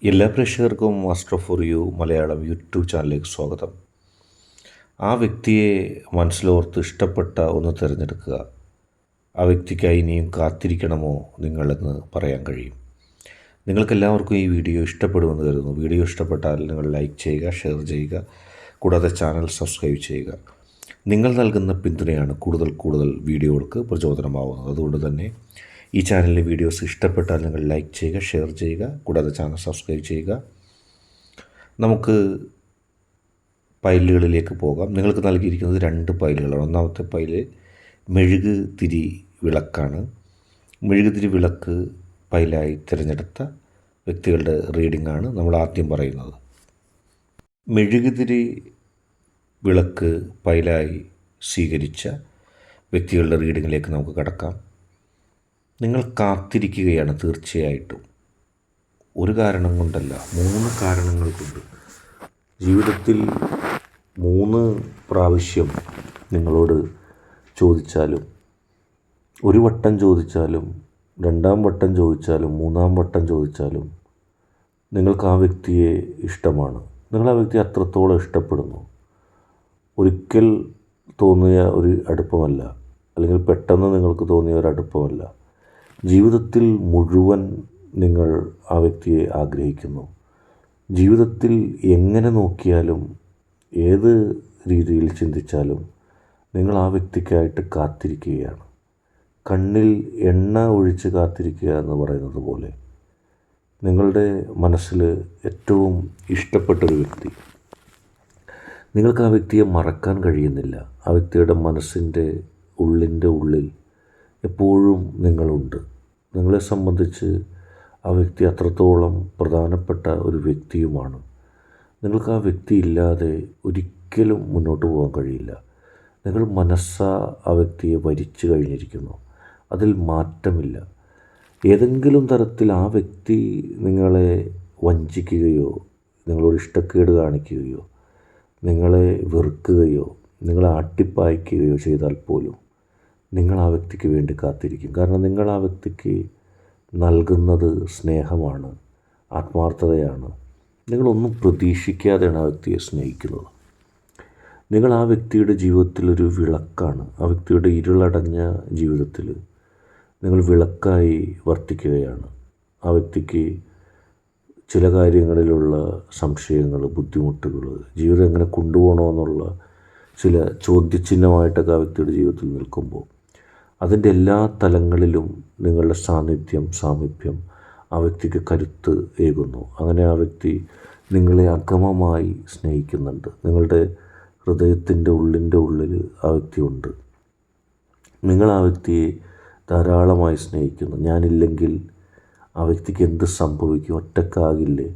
എല്ലാ പ്രേക്ഷകർക്കും master for you Malayalam YouTube ചാനലിലേക്ക് സ്വാഗതം. ആ വ്യക്തിയെ മനസ്സിലോർത്ത് ഇഷ്ടപ്പെട്ട ഒന്ന് തിരഞ്ഞെടുക്കുക. ആ വ്യക്തിക്കായി ഇനിയും കാത്തിരിക്കണമോ നിങ്ങളെന്ന് പറയാൻ കഴിയും. നിങ്ങൾക്കെല്ലാവർക്കും ഈ വീഡിയോ ഇഷ്ടപ്പെടുമെന്ന് കരുതുന്നു. വീഡിയോ ഇഷ്ടപ്പെട്ടാൽ നിങ്ങൾ ലൈക്ക് ചെയ്യുക, ഷെയർ ചെയ്യുക, കൂടാതെ ചാനൽ സബ്സ്ക്രൈബ് ചെയ്യുക. നിങ്ങൾ നൽകുന്ന പിന്തുണയാണ് കൂടുതൽ വീഡിയോകൾക്ക് പ്രചോദനമാവുന്നത്. അതുകൊണ്ട് തന്നെ ഈ ചാനലിലെ വീഡിയോസ് ഇഷ്ടപ്പെട്ടാൽ നിങ്ങൾ ലൈക്ക് ചെയ്യുക, ഷെയർ ചെയ്യുക, കൂടാതെ ചാനൽ സബ്സ്ക്രൈബ് ചെയ്യുക. നമുക്ക് പൈലുകളിലേക്ക് പോകാം. നിങ്ങൾക്ക് നൽകിയിരിക്കുന്നത് 2 പൈലുകളാണ്. ഒന്നാമത്തെ പൈല് മെഴുക് തിരി വിളക്കാണ്. മെഴുക് തിരി വിളക്ക് പൈലായി തിരഞ്ഞെടുത്ത വ്യക്തികളുടെ റീഡിംഗാണ് നമ്മൾ ആദ്യം പറയുന്നത്. മെഴുക് തിരി വിളക്ക് പൈലായി സ്വീകരിച്ച വ്യക്തികളുടെ റീഡിങ്ങിലേക്ക് നമുക്ക് കടക്കാം. നിങ്ങൾ കാത്തിരിക്കുകയാണ് തീർച്ചയായിട്ടും. ഒരു കാരണം കൊണ്ടല്ല, 3 കാരണങ്ങൾ കൊണ്ട്. ജീവിതത്തിൽ 3 പ്രാവശ്യം നിങ്ങളോട് ചോദിച്ചാലും, ഒരു വട്ടം ചോദിച്ചാലും, 2ാം വട്ടം ചോദിച്ചാലും, 3ാം വട്ടം ചോദിച്ചാലും നിങ്ങൾക്ക് ആ വ്യക്തിയെ ഇഷ്ടമാണ്. നിങ്ങൾ ആ വ്യക്തിയെ അത്രത്തോളം ഇഷ്ടപ്പെടുന്നു. ഒരിക്കൽ തോന്നിയ ഒരു അടുപ്പമല്ല, അല്ലെങ്കിൽ പെട്ടെന്ന് നിങ്ങൾക്ക് തോന്നിയ ഒരു അടുപ്പമല്ല. ജീവിതത്തിൽ മുഴുവൻ നിങ്ങൾ ആ വ്യക്തിയെ ആഗ്രഹിക്കുന്നു. ജീവിതത്തിൽ എങ്ങനെ നോക്കിയാലും, ഏത് രീതിയിൽ ചിന്തിച്ചാലും നിങ്ങൾ ആ വ്യക്തിക്കായിട്ട് കാത്തിരിക്കുകയാണ്. കണ്ണിൽ എണ്ണ ഒഴിച്ച് കാത്തിരിക്കുക എന്ന് പറയുന്നത് പോലെ നിങ്ങളുടെ മനസ്സിൽ ഏറ്റവും ഇഷ്ടപ്പെട്ടൊരു വ്യക്തി, നിങ്ങൾക്ക് ആ വ്യക്തിയെ മറക്കാൻ കഴിയുന്നില്ല. ആ വ്യക്തിയുടെ മനസ്സിൻ്റെ ഉള്ളിൽ എപ്പോഴും നിങ്ങളുണ്ട്. നിങ്ങളെ സംബന്ധിച്ച് ആ വ്യക്തി അത്രത്തോളം പ്രധാനപ്പെട്ട ഒരു വ്യക്തിയുമാണ്. നിങ്ങൾക്ക് ആ വ്യക്തി ഇല്ലാതെ ഒരിക്കലും മുന്നോട്ട് പോകാൻ കഴിയില്ല. നിങ്ങൾ ആ വ്യക്തിയെ വരിച്ചു കഴിഞ്ഞിരിക്കുന്നു. അതിൽ മാറ്റമില്ല. ഏതെങ്കിലും തരത്തിൽ ആ വ്യക്തി നിങ്ങളെ വഞ്ചിക്കുകയോ, നിങ്ങളോട് ഇഷ്ടക്കേട് കാണിക്കുകയോ, നിങ്ങളെ വെറുക്കുകയോ, നിങ്ങളെ ആട്ടിപ്പായിക്കുകയോ ചെയ്താൽ പോലും നിങ്ങൾ ആ വ്യക്തിക്ക് വേണ്ടി കാത്തിരിക്കും. കാരണം നിങ്ങൾ ആ വ്യക്തിക്ക് നൽകുന്നത് സ്നേഹമാണ്, ആത്മാർത്ഥതയാണ്. നിങ്ങളൊന്നും പ്രതീക്ഷിക്കാതെയാണ് ആ വ്യക്തിയെ സ്നേഹിക്കുന്നത്. നിങ്ങൾ ആ വ്യക്തിയുടെ ജീവിതത്തിലൊരു വിളക്കാണ്. ആ വ്യക്തിയുടെ ഇരുളടഞ്ഞ ജീവിതത്തിൽ നിങ്ങൾ വിളക്കായി വർത്തിക്കുകയാണ്. ആ വ്യക്തിക്ക് ചില കാര്യങ്ങളിലുള്ള സംശയങ്ങൾ, ബുദ്ധിമുട്ടുകൾ, ജീവിതം എങ്ങനെ കൊണ്ടുപോകണമെന്നുള്ള ചില ചോദ്യചിഹ്നമായിട്ടൊക്കെ ആ വ്യക്തിയുടെ ജീവിതത്തിൽ നിൽക്കുമ്പോൾ അതിൻ്റെ എല്ലാ തലങ്ങളിലും നിങ്ങളുടെ സാമീപ്യം ആ വ്യക്തിക്ക് കരുത്ത് ഏകുന്നു. അങ്ങനെ ആ വ്യക്തി നിങ്ങളെ അഗമമായി സ്നേഹിക്കുന്നുണ്ട്. നിങ്ങളുടെ ഹൃദയത്തിൻ്റെ ഉള്ളിൽ ആ വ്യക്തിയുണ്ട്. നിങ്ങൾ ആ വ്യക്തിയെ ധാരാളമായി സ്നേഹിക്കുന്നു. ഞാനില്ലെങ്കിൽ ആ വ്യക്തിക്ക് എന്ത് സംഭവിക്കും, ഒറ്റക്കാകില്ലേ,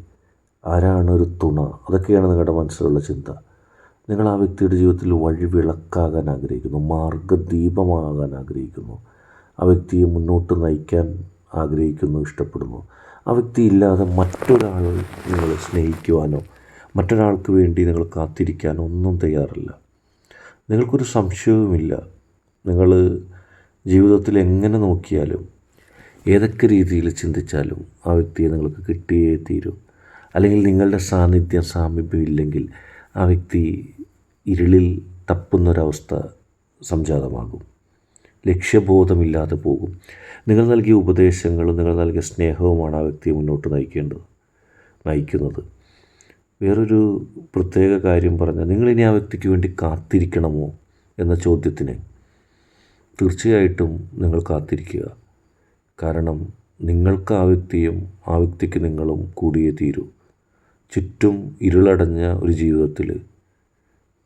ആരാണൊരു തുണ, അതൊക്കെയാണ് നിങ്ങളുടെ മനസ്സിലുള്ള ചിന്ത. നിങ്ങൾ ആ വ്യക്തിയുടെ ജീവിതത്തിൽ വഴിവിളക്കാകാൻ ആഗ്രഹിക്കുന്നു, മാർഗദീപമാകാൻ ആഗ്രഹിക്കുന്നു. ആ വ്യക്തിയെ മുന്നോട്ട് നയിക്കാൻ ആഗ്രഹിക്കുന്നു, ഇഷ്ടപ്പെടുന്നു. ആ വ്യക്തി ഇല്ലാതെ മറ്റൊരാൾ നിങ്ങൾ സ്നേഹിക്കുവാനോ മറ്റൊരാൾക്ക് വേണ്ടി നിങ്ങൾ കാത്തിരിക്കാനോ ഒന്നും തയ്യാറല്ല. നിങ്ങൾക്കൊരു സംശയവുമില്ല. നിങ്ങൾ ജീവിതത്തിൽ എങ്ങനെ നോക്കിയാലും, ഏതൊക്കെ രീതിയിൽ ചിന്തിച്ചാലും ആ വ്യക്തിയെ നിങ്ങൾക്ക് കിട്ടിയേ തീരും. അല്ലെങ്കിൽ നിങ്ങളുടെ സാമീപ്യം ഇല്ലെങ്കിൽ ആ വ്യക്തി ഇരുളിൽ തപ്പുന്നൊരവസ്ഥ സംജാതമാകും. ലക്ഷ്യബോധമില്ലാതെ പോകും. നിങ്ങൾ നൽകിയ ഉപദേശങ്ങളും നിങ്ങൾ നൽകിയ സ്നേഹവുമാണ് ആ വ്യക്തിയെ മുന്നോട്ട് നയിക്കുന്നത്. വേറൊരു പ്രത്യേക കാര്യം പറഞ്ഞാൽ, നിങ്ങളിനി ആ വ്യക്തിക്ക് വേണ്ടി കാത്തിരിക്കണമോ എന്ന ചോദ്യത്തിന് തീർച്ചയായിട്ടും നിങ്ങൾ കാത്തിരിക്കുക. കാരണം നിങ്ങൾക്ക് ആ വ്യക്തിയും ആ വ്യക്തിക്ക് നിങ്ങളും കൂടിയേ തീരൂ. ചുറ്റും ഇരുളടഞ്ഞ ഒരു ജീവിതത്തിൽ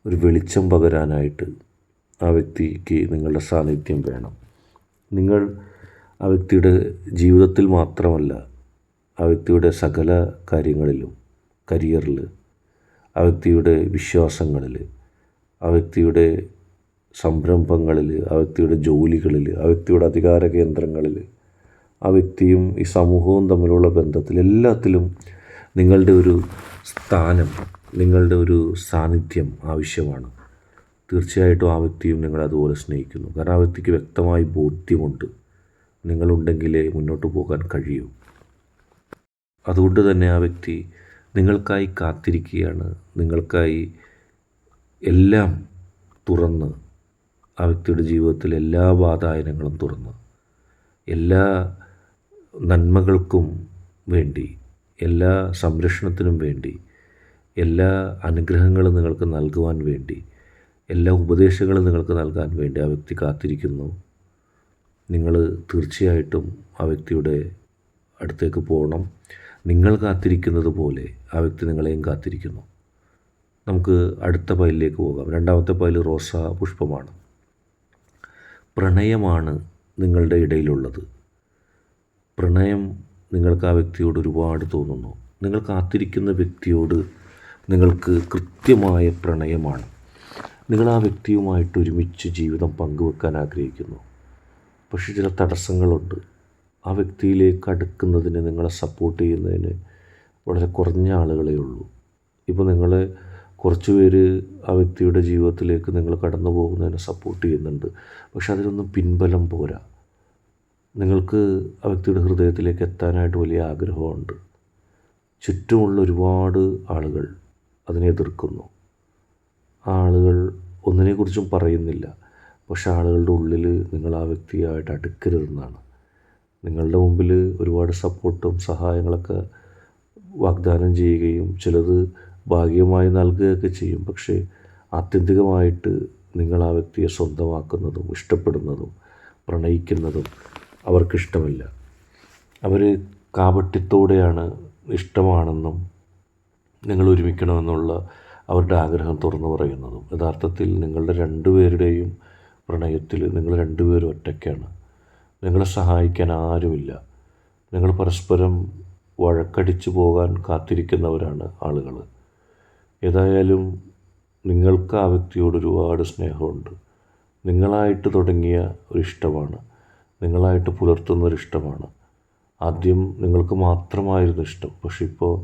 ഒരു വെളിച്ചം പകരാനായിട്ട് ആ വ്യക്തിക്ക് നിങ്ങളുടെ സാന്നിധ്യം വേണം. നിങ്ങൾ ആ വ്യക്തിയുടെ ജീവിതത്തിൽ മാത്രമല്ല, ആ വ്യക്തിയുടെ സകല കാര്യങ്ങളിലും, കരിയറിൽ, ആ വ്യക്തിയുടെ വിശ്വാസങ്ങളിൽ, ആ വ്യക്തിയുടെ സംരംഭങ്ങളിൽ, ആ വ്യക്തിയുടെ ജോലികളിൽ, ആ വ്യക്തിയുടെ അധികാര കേന്ദ്രങ്ങളിൽ, ആ വ്യക്തിയും ഈ സമൂഹവും തമ്മിലുള്ള ബന്ധത്തിൽ, എല്ലാത്തിലും നിങ്ങളുടെ ഒരു സ്ഥാനം, നിങ്ങളുടെ ഒരു സാന്നിധ്യം ആവശ്യമാണ്. തീർച്ചയായിട്ടും ആ വ്യക്തിയും നിങ്ങളെ അതുപോലെ സ്നേഹിക്കുന്നു. കാരണം ആ വ്യക്തിക്ക് വ്യക്തമായി ബോധ്യമുണ്ട്, നിങ്ങളുണ്ടെങ്കിലേ മുന്നോട്ട് പോകാൻ കഴിയൂ. അതുകൊണ്ട് തന്നെ ആ വ്യക്തി നിങ്ങൾക്കായി കാത്തിരിക്കുകയാണ്. നിങ്ങൾക്കായി എല്ലാം തുറന്ന്, ആ വ്യക്തിയുടെ ജീവിതത്തിൽ എല്ലാ വാതായനങ്ങളും തുറന്ന്, എല്ലാ നന്മകൾക്കും വേണ്ടി, എല്ലാ സംരക്ഷണത്തിനും വേണ്ടി, എല്ലാ അനുഗ്രഹങ്ങളും നിങ്ങൾക്ക് നൽകുവാൻ വേണ്ടി, എല്ലാ ഉപദേശങ്ങളും നിങ്ങൾക്ക് നൽകാൻ വേണ്ടി ആ വ്യക്തി കാത്തിരിക്കുന്നു. നിങ്ങൾ തീർച്ചയായിട്ടും ആ വ്യക്തിയുടെ അടുത്തേക്ക് പോകണം. നിങ്ങൾ കാത്തിരിക്കുന്നത് പോലെ ആ വ്യക്തി നിങ്ങളെയും കാത്തിരിക്കുന്നു. നമുക്ക് അടുത്ത പൈലിലേക്ക് പോകാം. രണ്ടാമത്തെ പൈല് റോസാ പുഷ്പമാണ്. പ്രണയമാണ് നിങ്ങളുടെ ഇടയിലുള്ളത്. പ്രണയം നിങ്ങൾക്ക് ആ വ്യക്തിയോട് ഒരുപാട് തോന്നുന്നു. നിങ്ങൾ കാത്തിരിക്കുന്ന വ്യക്തിയോട് നിങ്ങൾക്ക് കൃത്യമായ പ്രണയമാണ്. നിങ്ങൾ ആ വ്യക്തിയുമായിട്ട് ഒരുമിച്ച് ജീവിതം പങ്കുവെക്കാൻ ആഗ്രഹിക്കുന്നു. പക്ഷേ ചില തടസ്സങ്ങളുണ്ട്. ആ വ്യക്തിയിലേക്ക് അടുക്കുന്നതിന്, നിങ്ങളെ സപ്പോർട്ട് ചെയ്യുന്നതിന് വളരെ കുറഞ്ഞ ആളുകളേ ഉള്ളൂ. ഇപ്പോൾ നിങ്ങളെ കുറച്ച് പേര് ആ വ്യക്തിയുടെ ജീവിതത്തിലേക്ക് നിങ്ങൾ കടന്നു പോകുന്നതിന് സപ്പോർട്ട് ചെയ്യുന്നുണ്ട്. പക്ഷെ അതിനൊന്നും പിൻബലം പോരാ. നിങ്ങൾക്ക് ആ വ്യക്തിയുടെ ഹൃദയത്തിലേക്ക് എത്താനായിട്ട് വലിയ ആഗ്രഹമുണ്ട്. ചുറ്റുമുള്ള ഒരുപാട് ആളുകൾ അതിനെ എതിർക്കുന്നു. ആ ആളുകൾ ഒന്നിനെക്കുറിച്ചും പറയുന്നില്ല. പക്ഷെ ആളുകളുടെ ഉള്ളിൽ നിങ്ങൾ ആ വ്യക്തിയായിട്ട് അടുക്കരുതെന്നാണ്. നിങ്ങളുടെ മുമ്പിൽ ഒരുപാട് സപ്പോർട്ടും സഹായങ്ങളൊക്കെ വാഗ്ദാനം ചെയ്യുകയും ചിലത് ഭാഗികമായി നൽകുകയൊക്കെ ചെയ്യും. പക്ഷേ ആത്യന്തികമായിട്ട് നിങ്ങൾ ആ വ്യക്തിയെ സ്വന്തമാക്കുന്നതും ഇഷ്ടപ്പെടുന്നതും പ്രണയിക്കുന്നതും അവർക്കിഷ്ടമില്ല. അവർ കാപട്യത്തോടെയാണ് ഇഷ്ടമാണെന്നും നിങ്ങൾ ഒരുമിക്കണമെന്നുള്ള അവരുടെ ആഗ്രഹം തുറന്നു പറയുന്നതും. യഥാർത്ഥത്തിൽ നിങ്ങളുടെ രണ്ടുപേരുടെയും പ്രണയത്തിൽ നിങ്ങൾ രണ്ടുപേരും ഒറ്റയ്ക്കാണ്. നിങ്ങളെ സഹായിക്കാൻ ആരുമില്ല. നിങ്ങൾ പരസ്പരം വഴക്കടിച്ചു പോകാൻ കാത്തിരിക്കുന്നവരാണ് ആളുകൾ. ഏതായാലും നിങ്ങൾക്ക് ആ വ്യക്തിയോട് ഒരുപാട് സ്നേഹമുണ്ട്. നിങ്ങളായിട്ട് തുടങ്ങിയ ഒരിഷ്ടമാണ്, നിങ്ങളായിട്ട് പുലർത്തുന്നൊരിഷ്ടമാണ്. ആദ്യം നിങ്ങൾക്ക് മാത്രമായിരുന്നു ഇഷ്ടം. പക്ഷെ ഇപ്പോൾ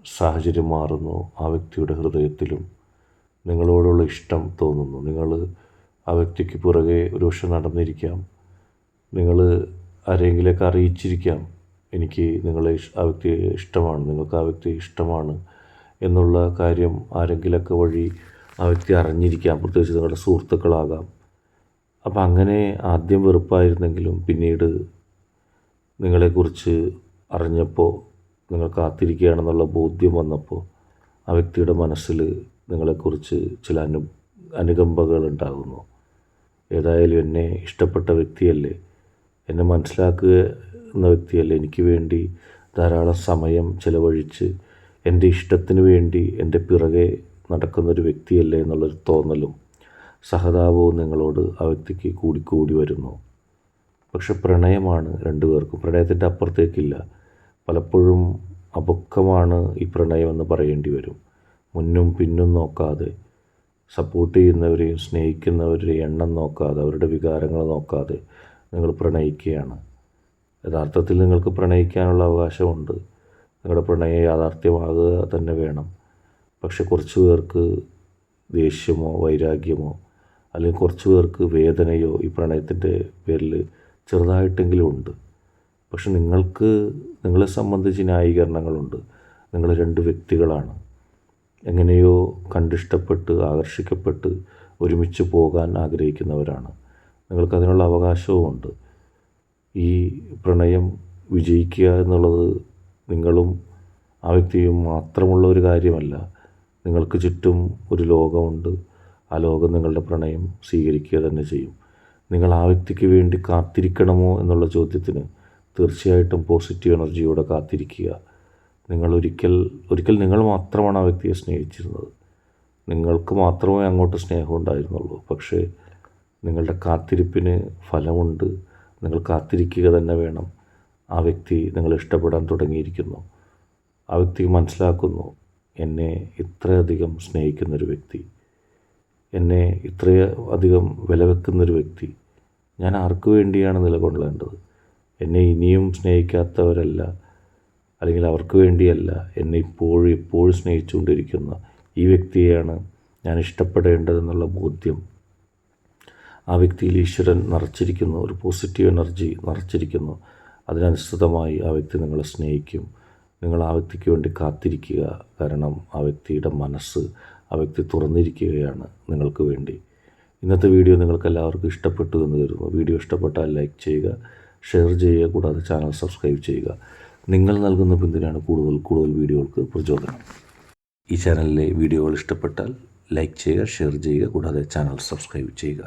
സാഹചര്യം മാറുന്നു. ആ വ്യക്തിയുടെ ഹൃദയത്തിലും നിങ്ങളോടുള്ള ഇഷ്ടം തോന്നുന്നു. നിങ്ങൾ ആ വ്യക്തിക്ക് പുറകെ ഒരു പക്ഷെ നടന്നിരിക്കാം. നിങ്ങൾ ആരെങ്കിലൊക്കെ അറിയിച്ചിരിക്കാം, എനിക്ക് നിങ്ങളെ ആ വ്യക്തിയെ ഇഷ്ടമാണ്, നിങ്ങൾക്ക് ആ വ്യക്തിയെ ഇഷ്ടമാണ് എന്നുള്ള കാര്യം ആരെങ്കിലൊക്കെ വഴി ആ വ്യക്തി അറിഞ്ഞിരിക്കാം. പ്രത്യേകിച്ച് നിങ്ങളുടെ സുഹൃത്തുക്കളാകാം. അപ്പം അങ്ങനെ ആദ്യം വെറുപ്പായിരുന്നെങ്കിലും പിന്നീട് നിങ്ങളെക്കുറിച്ച് അറിഞ്ഞപ്പോൾ, നിങ്ങൾ കാത്തിരിക്കുകയാണെന്നുള്ള ബോധ്യം വന്നപ്പോൾ ആ വ്യക്തിയുടെ മനസ്സിൽ നിങ്ങളെക്കുറിച്ച് ചില അനുകമ്പകൾ ഉണ്ടാകുന്നു. ഏതായാലും എന്നെ ഇഷ്ടപ്പെട്ട വ്യക്തിയല്ലേ, എന്നെ മനസ്സിലാക്കുക എന്ന വ്യക്തിയല്ലേ, എനിക്ക് വേണ്ടി ധാരാളം സമയം ചിലവഴിച്ച് എൻ്റെ ഇഷ്ടത്തിന് വേണ്ടി എൻ്റെ പിറകെ നടക്കുന്നൊരു വ്യക്തിയല്ലേ എന്നുള്ളൊരു തോന്നലും സഹതാപവും നിങ്ങളോട് ആ വ്യക്തിക്ക് കൂടിക്കൂടി വരുന്നു. പക്ഷെ പ്രണയമാണ് രണ്ടുപേർക്കും. പ്രണയത്തിൻ്റെ അപ്പുറത്തേക്കില്ല. പലപ്പോഴും അപക്വമാണ് ഈ പ്രണയമെന്ന് പറയേണ്ടി വരും. മുന്നും പിന്നും നോക്കാതെ, സപ്പോർട്ട് ചെയ്യുന്നവരെയും സ്നേഹിക്കുന്നവരുടെയും എണ്ണം നോക്കാതെ, അവരുടെ വികാരങ്ങൾ നോക്കാതെ നിങ്ങൾ പ്രണയിക്കുകയാണ്. യഥാർത്ഥത്തിൽ നിങ്ങൾക്ക് പ്രണയിക്കാനുള്ള അവകാശമുണ്ട്. നിങ്ങളുടെ പ്രണയം യാഥാർത്ഥ്യമാകുക തന്നെ വേണം. പക്ഷെ കുറച്ച് പേർക്ക് ദേഷ്യമോ വൈരാഗ്യമോ അല്ലെങ്കിൽ കുറച്ച് പേർക്ക് വേദനയോ ഈ പ്രണയത്തിൻ്റെ പേരിൽ ചെറുതായിട്ടെങ്കിലും ഉണ്ട്. പക്ഷെ നിങ്ങൾക്ക് നിങ്ങളെ സംബന്ധിച്ച് ന്യായീകരണങ്ങളുണ്ട്. നിങ്ങൾ രണ്ട് വ്യക്തികളാണ്. എങ്ങനെയോ കണ്ടിഷ്ടപ്പെട്ട് ആകർഷിക്കപ്പെട്ട് ഒരുമിച്ച് പോകാൻ ആഗ്രഹിക്കുന്നവരാണ്. നിങ്ങൾക്കതിനുള്ള അവകാശവുമുണ്ട്. ഈ പ്രണയം വിജയിക്കുക എന്നുള്ളത് നിങ്ങളും ആ വ്യക്തിയും മാത്രമുള്ള ഒരു കാര്യമല്ല. നിങ്ങൾക്ക് ചുറ്റും ഒരു ലോകമുണ്ട്. ആ ലോകം നിങ്ങളുടെ പ്രണയം സ്വീകരിക്കുക തന്നെ ചെയ്യും. നിങ്ങൾ ആ വ്യക്തിക്ക് വേണ്ടി കാത്തിരിക്കണമോ എന്നുള്ള ചോദ്യത്തിന് തീർച്ചയായിട്ടും പോസിറ്റീവ് എനർജിയോടെ കാത്തിരിക്കുക. നിങ്ങൾ ഒരിക്കൽ നിങ്ങൾ മാത്രമാണ് ആ വ്യക്തിയെ സ്നേഹിച്ചിരുന്നത്. നിങ്ങൾക്ക് മാത്രമേ അങ്ങോട്ട് സ്നേഹം ഉണ്ടായിരുന്നുള്ളൂ. പക്ഷേ നിങ്ങളുടെ കാത്തിരിപ്പിന് ഫലമുണ്ട്. നിങ്ങൾ കാത്തിരിക്കുക തന്നെ വേണം. ആ വ്യക്തി നിങ്ങളെ ഇഷ്ടപ്പെടാൻ തുടങ്ങിയിരിക്കുന്നു. ആ വ്യക്തി മനസ്സിലാക്കുന്നു, എന്നെ ഇത്രയധികം സ്നേഹിക്കുന്നൊരു വ്യക്തി, എന്നെ ഇത്രയധികം വിലവെക്കുന്നൊരു വ്യക്തി, ഞാൻ ആർക്കു വേണ്ടിയാണ് നിലകൊള്ളേണ്ടത്? എന്നെ ഇനിയും സ്നേഹിക്കാത്തവരല്ല, അല്ലെങ്കിൽ അവർക്ക് വേണ്ടിയല്ല, എന്നെ ഇപ്പോഴും സ്നേഹിച്ചുകൊണ്ടിരിക്കുന്ന ഈ വ്യക്തിയെയാണ് ഞാൻ ഇഷ്ടപ്പെടേണ്ടതെന്നുള്ള ബോധ്യം ആ വ്യക്തിയിൽ ഈശ്വരൻ നിറച്ചിരിക്കുന്നു. ഒരു പോസിറ്റീവ് എനർജി നിറച്ചിരിക്കുന്നു. അതിനനുസൃതമായി ആ വ്യക്തി നിങ്ങളെ സ്നേഹിക്കും. നിങ്ങൾ ആ വ്യക്തിക്ക് വേണ്ടി കാത്തിരിക്കുക. കാരണം ആ വ്യക്തിയുടെ മനസ്സ്, ആ വ്യക്തി തുറന്നിരിക്കുകയാണ് നിങ്ങൾക്ക് വേണ്ടി. ഇന്നത്തെ വീഡിയോ നിങ്ങൾക്ക് എല്ലാവർക്കും ഇഷ്ടപ്പെട്ടു എന്ന് കരുതുന്നു. വീഡിയോ ഇഷ്ടപ്പെട്ടാൽ ലൈക്ക് ചെയ്യുക, ഷെയർ ചെയ്യുക, കൂടാതെ ചാനൽ സബ്സ്ക്രൈബ് ചെയ്യുക. നിങ്ങൾ നൽകുന്ന പിന്തുണയാണ് കൂടുതൽ വീഡിയോകൾക്ക് പ്രചോദനം. ഈ ചാനലിലെ വീഡിയോകൾ ഇഷ്ടപ്പെട്ടാൽ ലൈക്ക് ചെയ്യുക, ഷെയർ ചെയ്യുക, കൂടാതെ ചാനൽ സബ്സ്ക്രൈബ് ചെയ്യുക.